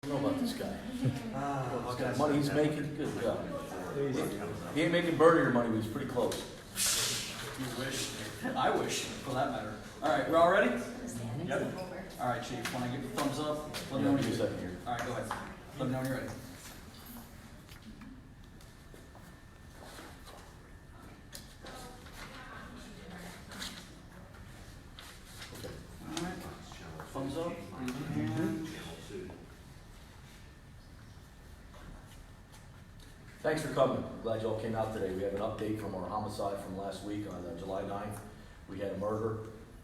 I don't know about this guy. This guy, money he's making, good job. He ain't making burger money, but he's pretty close. You wish. I wish, for that matter. All right, we're all ready? Yep. All right, Chief, when I give you a thumbs up, let me know when you're ready. Here. All right, go ahead. Let me know when you're ready. Okay. All right. Thumbs up. And Thanks for coming. Glad you all came out today. We have an update from our homicide from last week on July 9th. We had a murder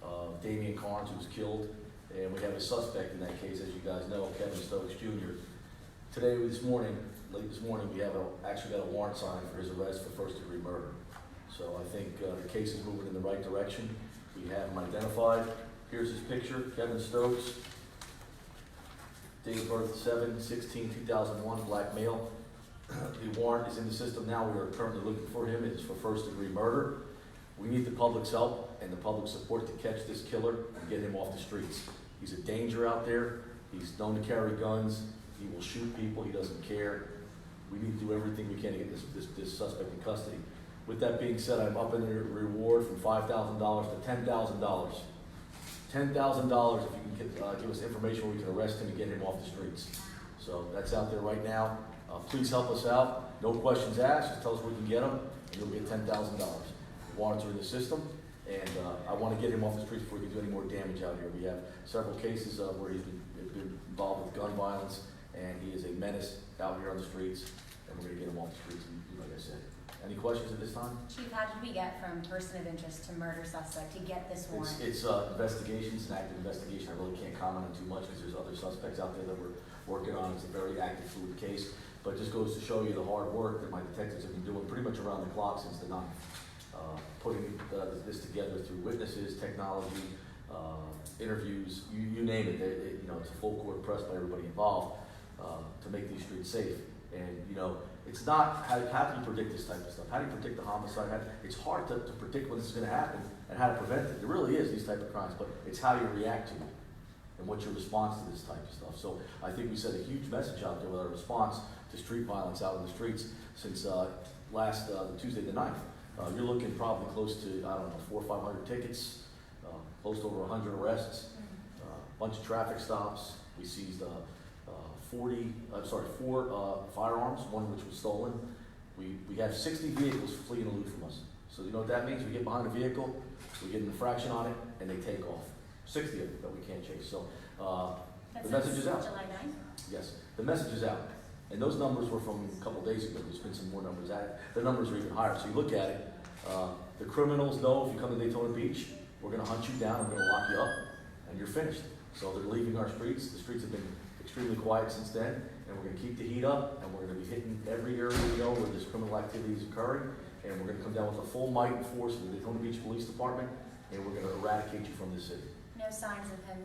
of Damian Carnes, who was killed, and we have a suspect in that case, as you guys know, Kevin Stokes Jr. Today, late this morning, we have actually got a warrant signed for his arrest for first-degree murder. So I think the case is moving in the right direction. We have him identified. Here's his picture, Kevin Stokes. Date of birth 7/16/2001, black male. The warrant is in the system now. We are currently looking for him. It is for first-degree murder. We need the public's help and the public's support to catch this killer and get him off the streets. He's a danger out there. He's known to carry guns. He will shoot people. He doesn't care. We need to do everything we can to get this suspect in custody. With that being said, I'm upping the reward from $5,000 to $10,000. $10,000 if you can give us information where we can arrest him and get him off the streets. So that's out there right now. Please help us out. No questions asked. Just tell us where we can get him, and you'll get $10,000. Warrants are in the system, and I want to get him off the streets before we can do any more damage out here. We have several cases where he's been involved with gun violence, and he is a menace out here on the streets, and we're going to get him off the streets, like I said. Any questions at this time? Chief, how did we get from person of interest to murder suspect to get this warrant? It's investigations, an active investigation. I really can't comment on too much because there's other suspects out there that we're working on. It's a very active, fluid case, but it just goes to show you the hard work that my detectives have been doing pretty much around the clock since the 9th. Putting this together through witnesses, technology, interviews, you name it. It's a full court press by everybody involved to make these streets safe. And it's not how do you predict this type of stuff? How do you predict the homicide? It's hard to predict when this is going to happen and how to prevent it. It really is, these type of crimes, but it's how you react to it and what's your response to this type of stuff. So I think we sent a huge message out there with our response to street violence out in the streets since last Tuesday the 9th. You're looking probably close to, 400 or 500 tickets, close to over 100 arrests, a bunch of traffic stops. We seized 4 firearms, one which was stolen. We have 60 vehicles fleeing aloof from us. So you know what that means? We get behind a vehicle, we get an infraction on it, and they take off. 60 of them that we can't chase. So the message is out. July 9th? Yes, the message is out. And those numbers were from a couple of days ago. There's been some more numbers added. The numbers are even higher. So you look at it, the criminals know if you come to Daytona Beach, we're going to hunt you down, we're going to lock you up, and you're finished. So they're leaving our streets. The streets have been extremely quiet since then, and we're going to keep the heat up, and we're going to be hitting every area we know where this criminal activity is occurring, and we're going to come down with the full might and force of the Daytona Beach Police Department, and we're going to eradicate you from this city. No signs of him,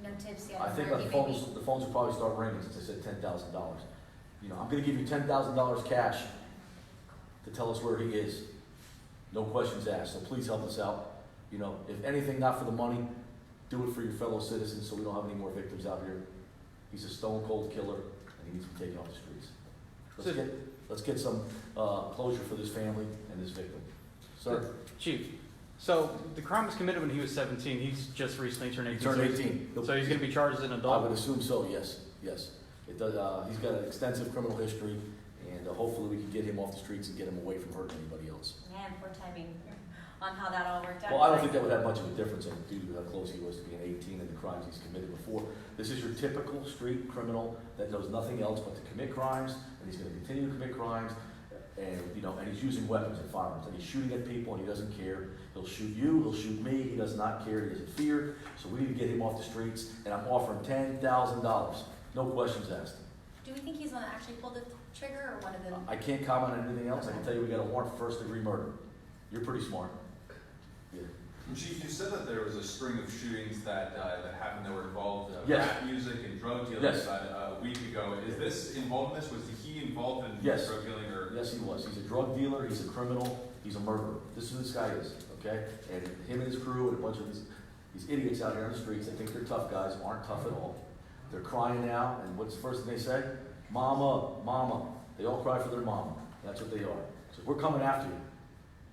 no tips yet. I think the phones will probably start ringing since I said $10,000. I'm going to give you $10,000 cash to tell us where he is. No questions asked. So please help us out. If anything, not for the money, do it for your fellow citizens so we don't have any more victims out here. He's a stone cold killer, and he needs to be taken off the streets. Let's get some closure for this family and this victim. Sir? Chief, so the crime was committed when he was 17. He's just recently turned 18. He turned 18. So he's going to be charged as an adult? I would assume so, yes. It does. He's got an extensive criminal history, and hopefully we can get him off the streets and get him away from hurting anybody else. Man, poor timing on how that all worked out. Well, I don't think that would have much of a difference due to how close he was to being 18 and the crimes he's committed before. This is your typical street criminal that knows nothing else but to commit crimes, and he's going to continue to commit crimes, and he's using weapons and firearms, and he's shooting at people, and he doesn't care. He'll shoot you, he'll shoot me, he does not care, he doesn't fear, so we need to get him off the streets, and I'm offering $10,000. No questions asked. Do we think he's going to actually pull the trigger, or one of them? I can't comment on anything else. I can tell you we got a warrant for first-degree murder. You're pretty smart. Yeah. Chief, you said that there was a string of shootings that happened that were involved Yes. rap music and drug dealing Yes. about a week ago. Is this involved in this? Was he involved in Yes. drug dealing? Or? Yes, he was. He's a drug dealer. He's a criminal. He's a murderer. This is who this guy is, okay? And him and his crew and a bunch of these idiots out here on the streets, they think they're tough guys, aren't tough at all. They're crying now, and what's the first thing they say? Mama, mama. They all cry for their mama. That's what they are. So we're coming after you.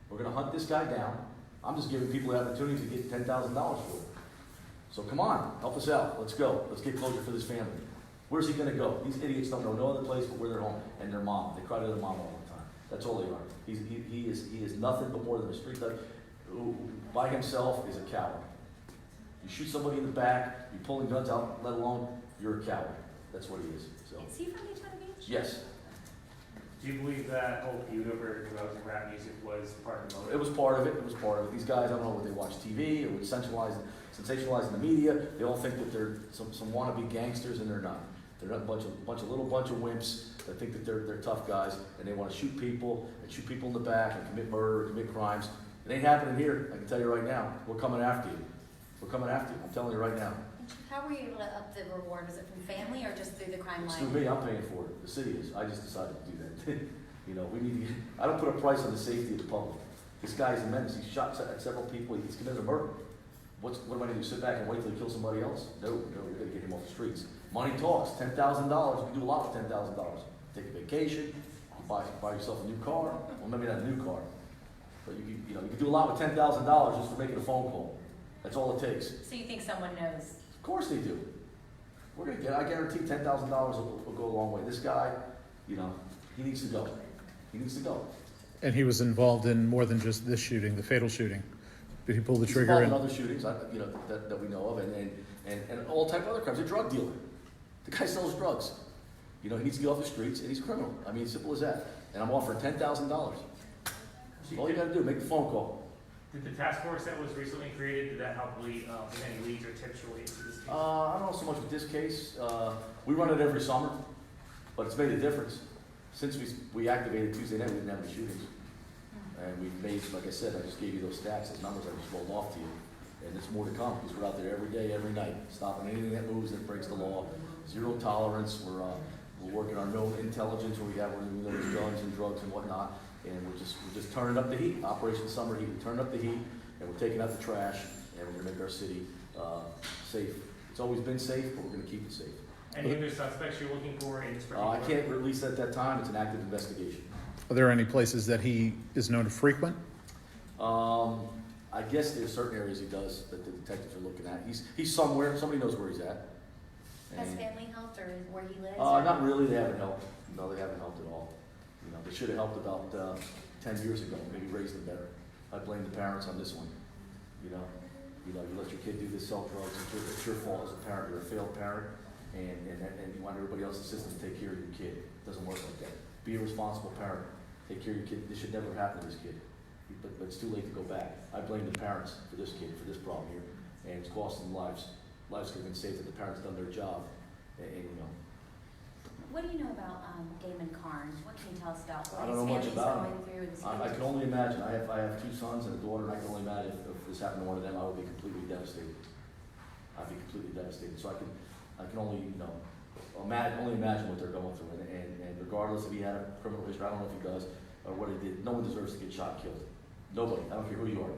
We're gonna hunt this guy down. I'm just giving people the opportunity to get $10,000 for it. So come on, help us out. Let's go. Let's get closure for this family. Where's he gonna go? These idiots don't know no other place but where they're home and their mom. They cry to their mom all the time. That's all they are. He is nothing but more than a street thug who by himself is a coward. You shoot somebody in the back, you're pulling guns out, let alone you're a coward. That's what he is. So Is he from Daytona Beach? yes, Do you believe that whole feud over drugs and rap music was part of the motive? it was part of it. It was part of it. These guys, I don't know what they watch TV or what sensationalizing the media. They all think that they're some wannabe gangsters, and they're not. They're not a bunch of wimps that think that they're tough guys, and they want to shoot people in the back and commit murder, commit crimes. It ain't happening here. I can tell you right now. We're coming after you. We're coming after you. I'm telling you right now. How were you able to up the reward? Was it from family or just through the crime It's line? through me. I'm paying for it. The city is. I just decided to do that. You know, we need to get, I don't put a price on the safety of the public. This guy's a menace. He's shot at several people. He's committed a murder. What am I going to do? Sit back and wait till he kills somebody else? No, we got to get him off the streets. Money talks. $10,000. You can do a lot with $10,000. Take a vacation. Buy yourself a new car. Well, maybe not a new car, but you can do a lot with $10,000 just for making a phone call. That's all it takes. So you think someone knows? Of course they do. We're gonna get. I guarantee $10,000 will go a long way. This guy, he needs to go. He needs to go. And he was involved in more than just this shooting, the fatal shooting. Did he pull the He's trigger? involved in other shootings, that we know of, and all type of other crimes. A drug dealer. The guy sells drugs. He needs to get off the streets, and he's a criminal. I mean, simple as that. And I'm offering $10,000. All you got to do, make the phone call. Did the task force that was recently created, did that help lead, get any leads or tips related to this case? I don't know so much with this case. We run it every summer, but it's made a difference. Since we activated Tuesday night, we didn't have any shootings. And we've made, like I said, I just gave you those stats, those numbers I just rolled off to you. And there's more to come, because we're out there every day, every night, stopping anything that moves that breaks the law. Zero tolerance. We're working on no intelligence where we know there's guns and drugs and whatnot. And we're just turning up the heat. Operation Summer Heat. We're turning up the heat, and we're taking out the trash, and we're gonna make our city safe. It's always been safe, but we're gonna keep it safe. Any other suspects you're looking for in this particular? I can't release at that time. It's an active investigation. Are there any places that he is known to frequent? I guess there's certain areas he does that the detectives are looking at. He's somewhere. Somebody knows where he's at. Has And, family helped or where he lives? not really. They haven't helped. No, they haven't helped at all. They should have helped about 10 years ago. Maybe raised them better. I blame the parents on this one. You let your kid do this, sell drugs. It's your fault as a parent. You're a failed parent, and you want everybody else's system to take care of your kid. It doesn't work like that. Be a responsible parent. Take care of your kid. This should never happen to this kid. But it's too late to go back. I blame the parents for this kid, for this problem here, and it's costing them lives. Lives could have been saved if the parents done their job. What do you know about Damon Carnes? What can you tell us about I what don't his know much family's about going him. through? His I can only imagine. I have 2 sons and a daughter, and I can only imagine if this happened to one of them, I would be completely devastated. I'd be completely devastated. So I can only only imagine what they're going through. And regardless if he had a criminal history, I don't know if he does or what he did. No one deserves to get shot, killed. Nobody. I don't care who you are.